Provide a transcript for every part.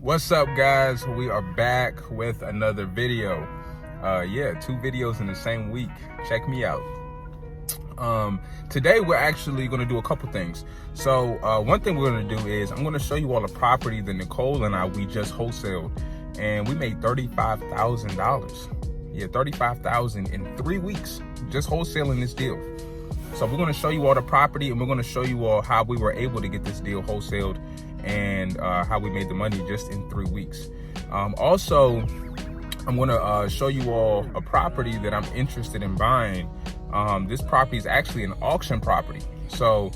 What's up, guys? We are back with another video. Yeah, 2 videos in the same week. Check me out. Today we're actually going to do a couple things. So one thing we're going to do is I'm going to show you all the property that Nicole and we just wholesaled, and we made $35,000. Yeah, $35,000 in 3 weeks just wholesaling this deal. So we're going to show you all the property, and we're going to show you all how we were able to get this deal wholesaled and how we made the money just in 3 weeks. Also, I'm going to show you all a property that I'm interested in buying. This property is actually an auction property. So,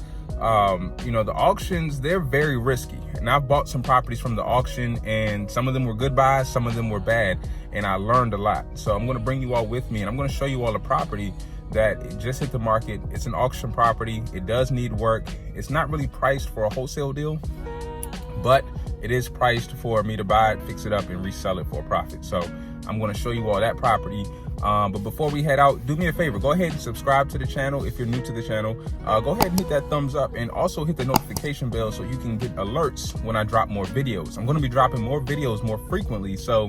you know, the auctions, they're very risky. And I've bought some properties from the auction, and some of them were good buys, some of them were bad, and I learned a lot. So I'm going to bring you all with me, and I'm going to show you all the property that just hit the market. It's an auction property. It does need work. It's not really priced for a wholesale deal, but it is priced for me to buy it, fix it up, and resell it for a profit. So I'm going to show you all that property. But before we head out, do me a favor, go ahead and subscribe to the channel if you're new to the channel. Go ahead and hit that thumbs up, and also hit the notification bell so you can get alerts when I drop more videos. I'm going to be dropping more videos more frequently, so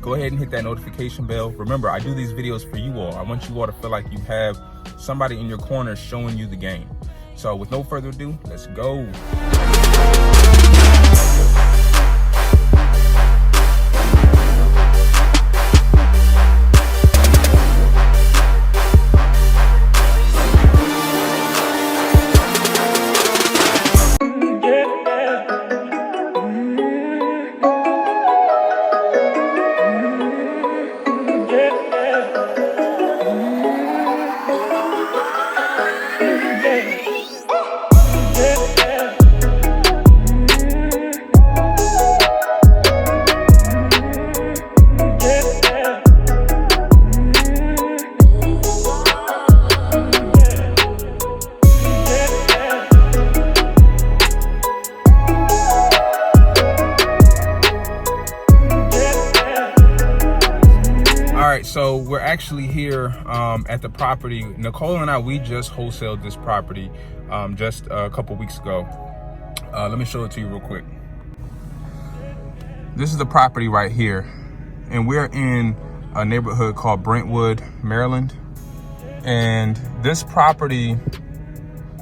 go ahead and hit that notification bell. Remember, I do these videos for you all. I want you all to feel like you have somebody in your corner showing you the game. So with no further ado, let's go. So we're actually here at the property. Nicole and we just wholesaled this property just a couple weeks ago. Let me show it to you real quick. This is the property right here, and we're in a neighborhood called Brentwood, Maryland. And this property,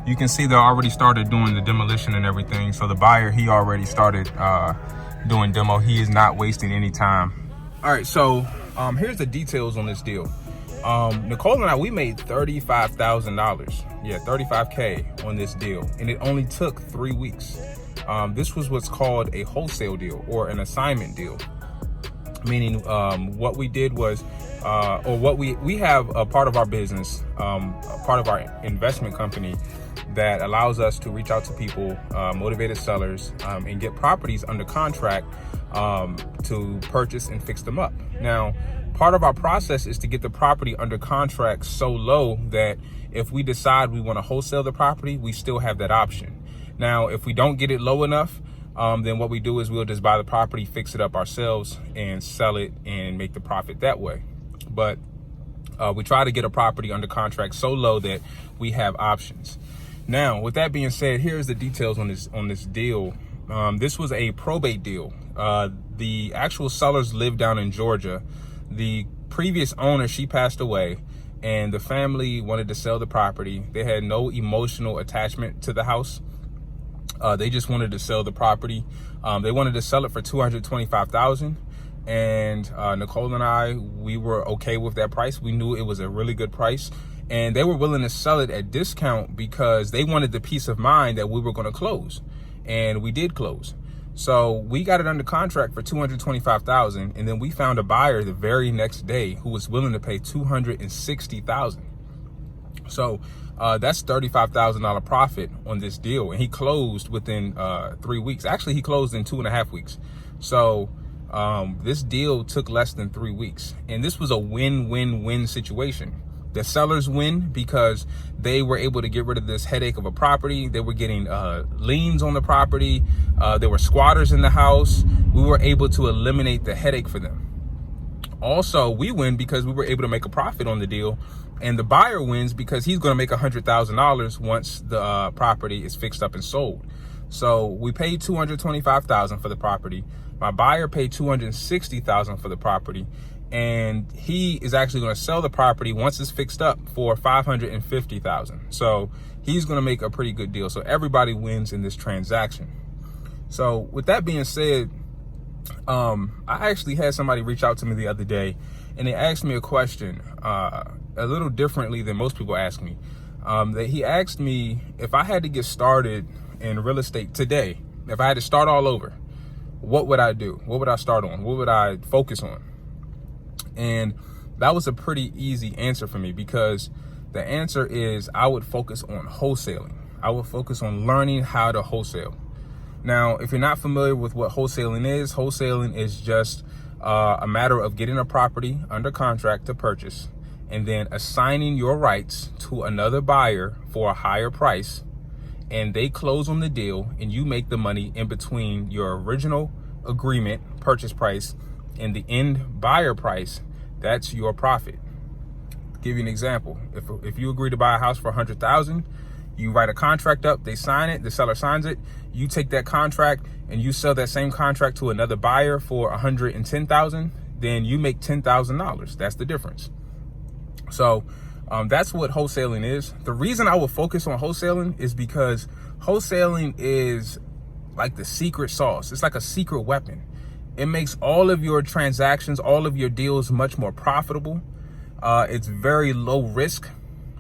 you can see they already started doing the demolition and everything. So the buyer, he already started doing demo. He is not wasting any time. All right, so here's the details on this deal. Nicole and we made $35,000. Yeah, $35K on this deal, and it only took 3 weeks. This was what's called a wholesale deal or an assignment deal, meaning what we did was, or what we have a part of our business, a part of our investment company that allows us to reach out to people, motivated sellers, and get properties under contract to purchase and fix them up. Now, part of our process is to get the property under contract so low that if we decide we want to wholesale the property, we still have that option. Now, if we don't get it low enough, then what we do is we'll just buy the property, fix it up ourselves, and sell it and make the profit that way. But we try to get a property under contract so low that we have options. Now, with that being said, here's the details on this deal. This was a probate deal. The actual sellers live down in Georgia. The previous owner, she passed away, and the family wanted to sell the property. They had no emotional attachment to the house. They just wanted to sell the property. They wanted to sell it for $225,000. And Nicole and we were okay with that price. We knew it was a really good price, and they were willing to sell it at discount because they wanted the peace of mind that we were going to close, and we did close. So we got it under contract for $225,000, and then we found a buyer the very next day who was willing to pay $260,000. So that's $35,000 profit on this deal, and he closed within 3 weeks. Actually, he closed in 2.5 weeks. So this deal took less than 3 weeks, and this was a win-win-win situation. The sellers win because they were able to get rid of this headache of a property. They were getting liens on the property. There were squatters in the house. We were able to eliminate the headache for them. Also, we win because we were able to make a profit on the deal, and the buyer wins because he's going to make $100,000 once the property is fixed up and sold. So we paid $225,000 for the property. My buyer paid $260,000 for the property, and he is actually going to sell the property once it's fixed up for $550,000. So he's going to make a pretty good deal. So everybody wins in this transaction. So with that being said, I actually had somebody reach out to me the other day, and they asked me a question a little differently than most people ask me. That he asked me if I had to get started in real estate today, if I had to start all over, what would I do? What would I start on? What would I focus on? And that was a pretty easy answer for me, because the answer is I would focus on wholesaling. I would focus on learning how to wholesale. Now, if you're not familiar with what wholesaling is just a matter of getting a property under contract to purchase and then assigning your rights to another buyer for a higher price, and they close on the deal and you make the money in between your original agreement purchase price and the end buyer price. That's your profit. Give you an example. If you agree to buy a house for $100,000, you write a contract up, they sign it, the seller signs it, you take that contract and you sell that same contract to another buyer for $110,000, then you make $10,000. That's the difference. So that's what wholesaling is. The reason I will focus on wholesaling is because wholesaling is like the secret sauce. It's like a secret weapon. It makes all of your transactions, all of your deals much more profitable. It's very low risk.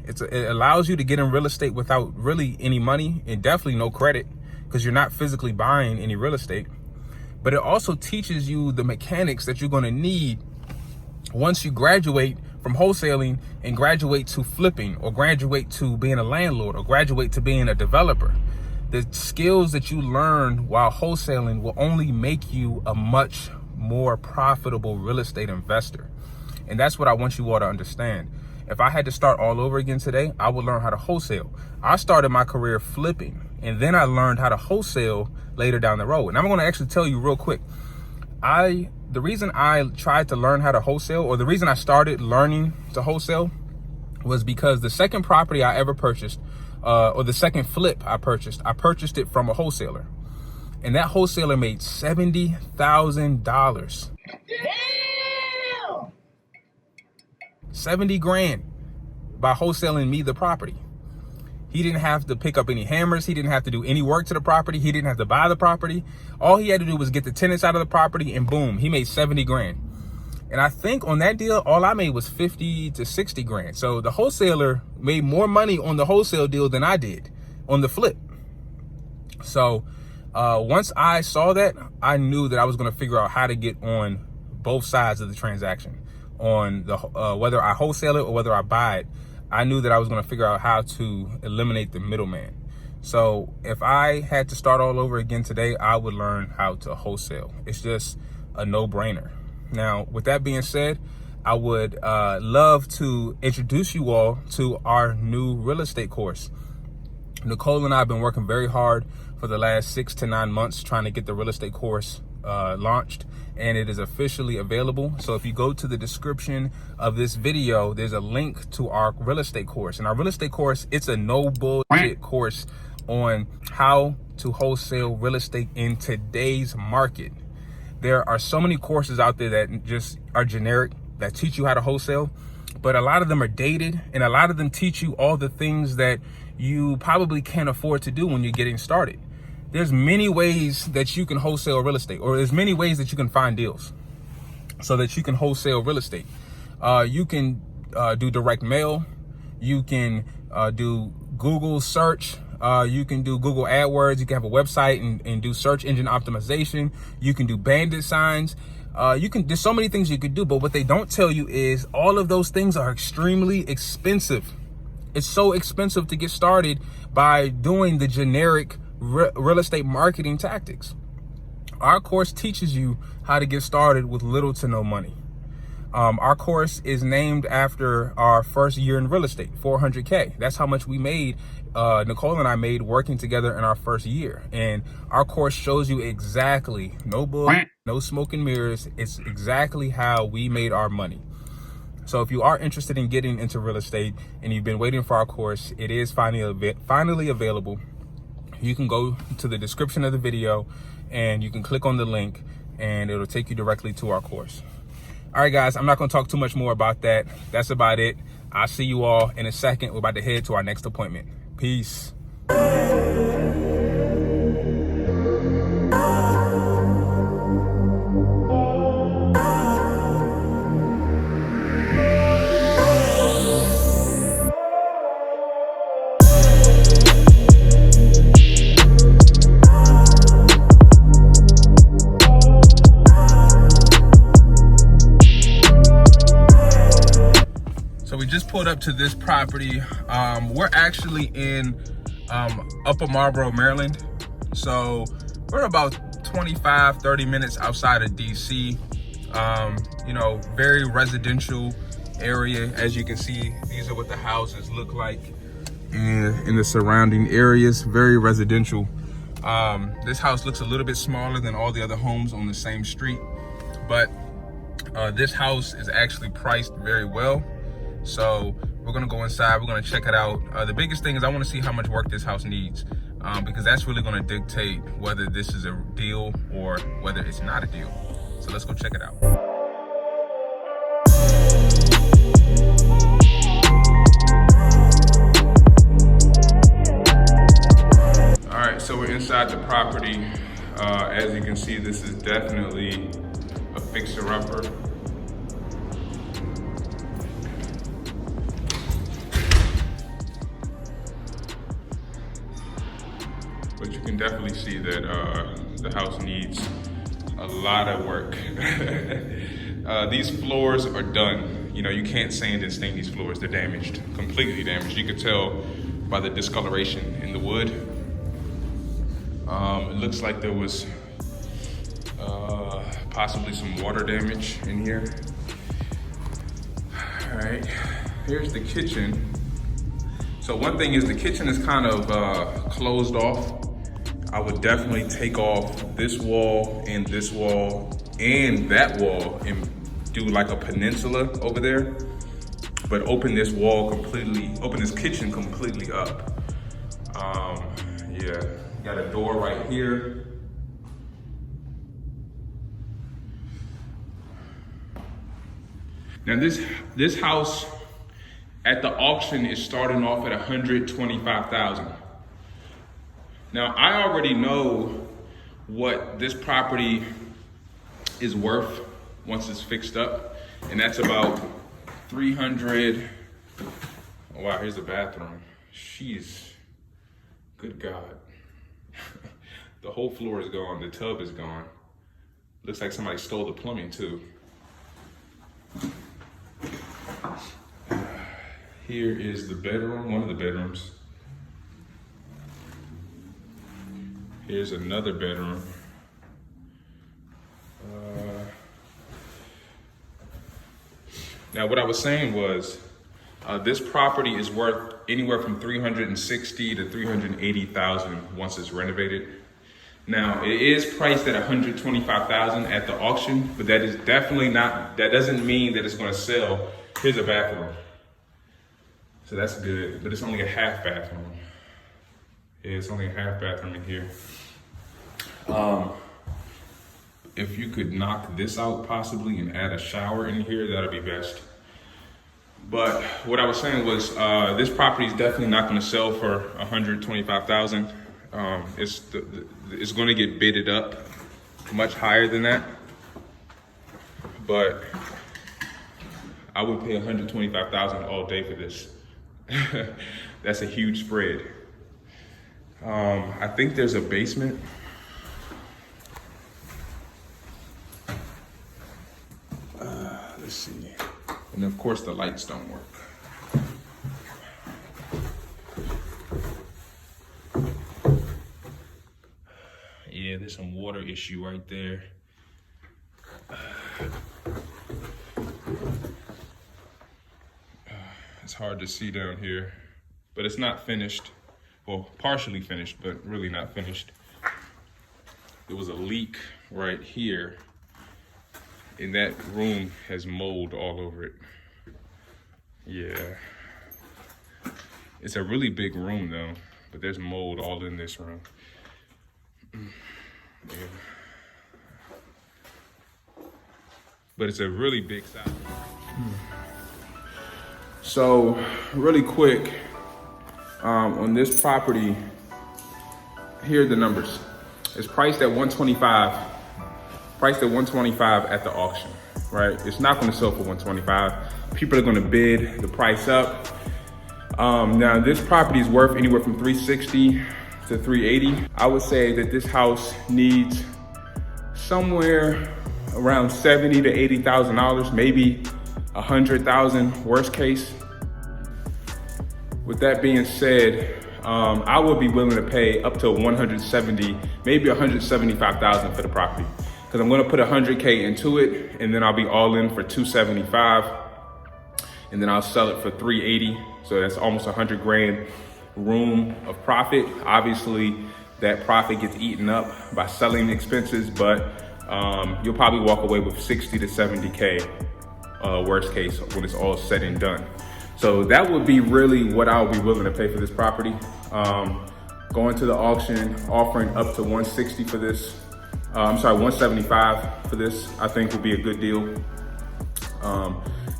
It allows you to get in real estate without really any money and definitely no credit, because you're not physically buying any real estate. But it also teaches you the mechanics that you're going to need once you graduate from wholesaling and graduate to flipping, or graduate to being a landlord, or graduate to being a developer. The skills that you learn while wholesaling will only make you a much more profitable real estate investor. And that's what I want you all to understand. If I had to start all over again today, I would learn how to wholesale. I started my career flipping, and then I learned how to wholesale later down the road. And I'm going to actually tell you real quick. The reason I tried to learn how to wholesale, or the reason I started learning to wholesale, was because the second property I ever purchased, or the second flip I purchased it from a wholesaler. And that wholesaler made $70,000. Damn! 70 grand by wholesaling me the property. He didn't have to pick up any hammers. He didn't have to do any work to the property. He didn't have to buy the property. All he had to do was get the tenants out of the property, and boom, he made 70 grand. And I think on that deal, all I made was 50 to 60 grand. So the wholesaler made more money on the wholesale deal than I did on the flip. So once I saw that, I knew that I was going to figure out how to get on both sides of the transaction, on the whether I wholesale it or whether I buy it. I knew that I was going to figure out how to eliminate the middleman. So if I had to start all over again today, I would learn how to wholesale. It's just a no-brainer. Now, with that being said, I would love to introduce you all to our new real estate course. Nicole and I have been working very hard for the last 6 to 9 months trying to get the real estate course launched, and it is officially available. So if you go to the description of this video, there's a link to our real estate course. And our real estate course, it's a no bullshit course on how to wholesale real estate in today's market. There are so many courses out there that just are generic, that teach you how to wholesale, but a lot of them are dated, and a lot of them teach you all the things that you probably can't afford to do when you're getting started. There's many ways that you can wholesale real estate, or there's many ways that you can find deals so that you can wholesale real estate. You can do direct mail. You can do Google search. You can do Google AdWords. You can have a website and do search engine optimization. You can do bandit signs. There's so many things you could do, but what they don't tell you is all of those things are extremely expensive. It's so expensive to get started by doing the generic real estate marketing tactics. Our course teaches you how to get started with little to no money. Our course is named after our first year in real estate, 400K. That's how much we made, Nicole and I made working together in our first year. And our course shows you exactly, no bull, no smoke and mirrors. It's exactly how we made our money. So if you are interested in getting into real estate and you've been waiting for our course, it is finally available. you can go to the description of the video and you can click on the link and it'll take you directly to our course. All right, guys, I'm not going to talk too much more about that. That's about it. I'll see you all in a second. We're about to head to our next appointment. Peace. So we just pulled up to this property. We're actually in Upper Marlboro, Maryland. So we're about 25-30 minutes outside of DC. You know, very residential area. As you can see, these are what the houses look like in the surrounding areas. Very residential. This house looks a little bit smaller than all the other homes on the same street, but this house is actually priced very well. So we're gonna go inside, we're gonna check it out. The biggest thing is I wanna see how much work this house needs, because that's really gonna dictate whether this is a deal or whether it's not a deal. So let's go check it out. All right, so we're inside the property. As you can see, this is definitely a fixer-upper. But you can definitely see that the house needs a lot of work. These floors are done. You know, you can't sand and stain these floors. They're damaged, completely damaged. You could tell by the discoloration in the wood. It looks like there was possibly some water damage in here. All right, here's the kitchen. So one thing is the kitchen is kind of closed off. I would definitely take off this wall and that wall and do like a peninsula over there, but open this wall completely, open this kitchen completely up. Yeah, got a door right here. Now this house at the auction is starting off at $125,000. Now, I already know what this property is worth once it's fixed up, and that's about 300. Oh, wow, here's the bathroom. Jeez, good God. The whole floor is gone, the tub is gone. Looks like somebody stole the plumbing too. Here is the bedroom, one of the bedrooms. Here's another bedroom. Now, what I was saying was, this property is worth anywhere from $360,000 to $380,000 once it's renovated. Now, it is priced at $125,000 at the auction, but that is definitely not. That doesn't mean that it's going to sell. Here's a bathroom, so that's good, but it's only a half bathroom. Yeah, it's only a half bathroom in here. If you could knock this out possibly and add a shower in here, that'd be best. But what I was saying was, this property is definitely not going to sell for $125,000. It's going to get bidded up much higher than that. But I would pay $125,000 all day for this. That's a huge spread. I think there's a basement. Let's see. And of course the lights don't work. Yeah, there's some water issue right there. It's hard to see down here, but it's not finished. Well, partially finished, but really not finished. There was a leak right here, and that room has mold all over it. Yeah. It's a really big room though. but there's mold all in this room. Yeah. But it's a really big size. So really quick, on this property, here are the numbers. It's priced at $125. Priced at $125 at the auction, right? It's not gonna sell for $125. People are gonna bid the price up. Now this property is worth anywhere from $360 to $380. I would say that this house needs somewhere around $70,000 to $80,000, maybe $100,000 worst case. With that being said, I would be willing to pay up to $170,000, maybe $175,000 for the property, because I'm gonna put $100K into it, and then I'll be all in for $275,000, and then I'll sell it for $380,000. So that's almost $100 grand room of profit. Obviously, that profit gets eaten up by selling expenses, but you'll probably walk away with 60 to 70K worst case when it's all said and done. So that would be really what I'll be willing to pay for this property. Going to the auction, offering up to $160 for this. $175 for this, I think would be a good deal.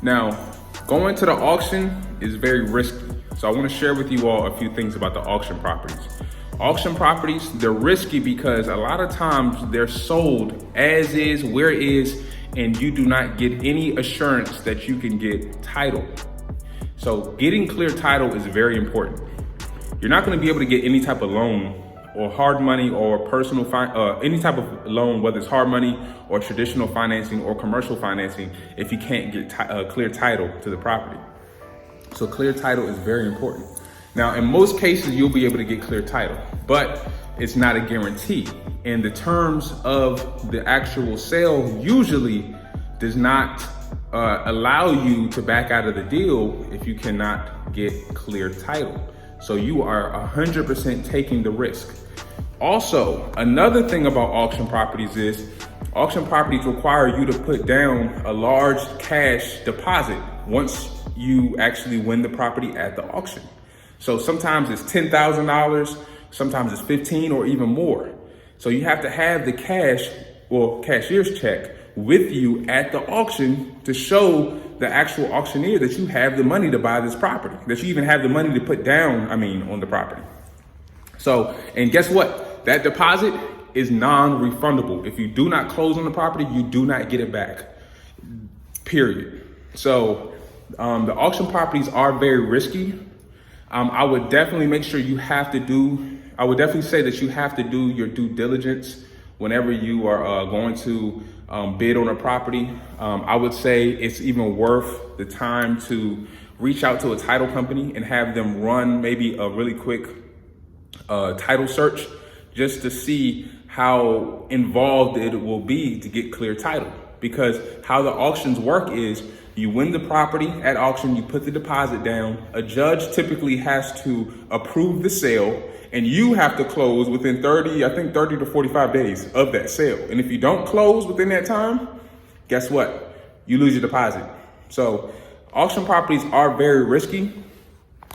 Now, going to the auction is very risky. So I want to share with you all a few things about the auction properties. Auction properties, they're risky because a lot of times they're sold as is, where is, and you do not get any assurance that you can get title. So getting clear title is very important. You're not going to be able to get any type of loan or hard money or personal any type of loan, whether it's hard money or traditional financing or commercial financing, if you can't get clear title to the property. So clear title is very important. Now, in most cases, you'll be able to get clear title, but it's not a guarantee. And the terms of the actual sale usually does not allow you to back out of the deal if you cannot get clear title. So you are 100% taking the risk. Also, another thing about auction properties is auction properties require you to put down a large cash deposit once you actually win the property at the auction. So sometimes it's $10,000, sometimes it's 15 or even more. So you have to have the cash or cashier's check with you at the auction to show the actual auctioneer that you have the money to buy this property, that you even have the money to put down, on the property. So, and guess what? That deposit is non-refundable. If you do not close on the property, you do not get it back, period. So the auction properties are very risky. I would definitely make sure I would definitely say that you have to do your due diligence whenever you are going to bid on a property. I would say it's even worth the time to reach out to a title company and have them run maybe a really quick title search just to see how involved it will be to get clear title. Because how the auctions work is you win the property at auction, you put the deposit down, a judge typically has to approve the sale, and you have to close within 30 to 45 days of that sale. And if you don't close within that time, guess what? You lose your deposit. So auction properties are very risky,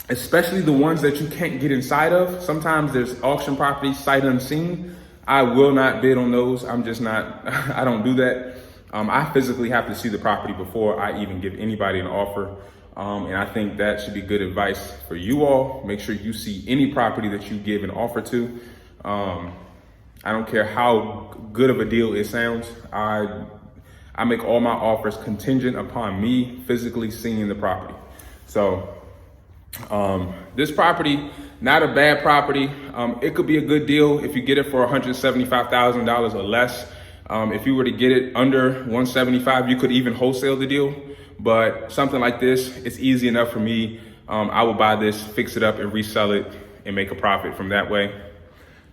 especially the ones that you can't get inside of. Sometimes there's auction properties sight unseen. I will not bid on those. I'm just not, I don't do that. I physically have to see the property before I even give anybody an offer. And I think that should be good advice for you all. Make sure you see any property that you give an offer to. I don't care how good of a deal it sounds. I make all my offers contingent upon me physically seeing the property. So this property, not a bad property. It could be a good deal if you get it for $175,000 or less. If you were to get it under $175,000, you could even wholesale the deal. But something like this, it's easy enough for me. I will buy this, fix it up and resell it and make a profit from that way.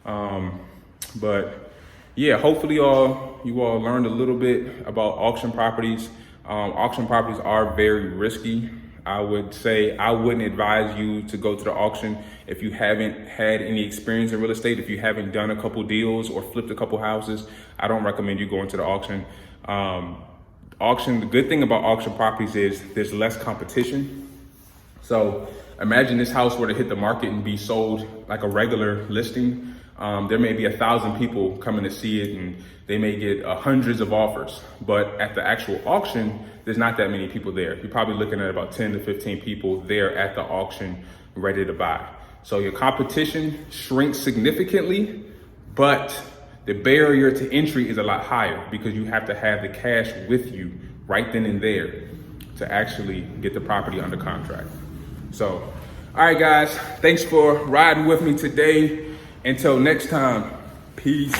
But yeah, hopefully you all learned a little bit about auction properties. Auction properties are very risky. I would say I wouldn't advise you to go to the auction if you haven't had any experience in real estate. If you haven't done a couple deals or flipped a couple houses, I don't recommend you going to the auction. The good thing about auction properties is there's less competition. So imagine this house were to hit the market and be sold like a regular listing. There may be 1,000 people coming to see it, and they may get hundreds of offers. But at the actual auction, there's not that many people there. You're probably looking at about 10 to 15 people there at the auction ready to buy. So your competition shrinks significantly, but the barrier to entry is a lot higher because you have to have the cash with you right then and there to actually get the property under contract. So, all right, guys, thanks for riding with me today. Until next time, peace.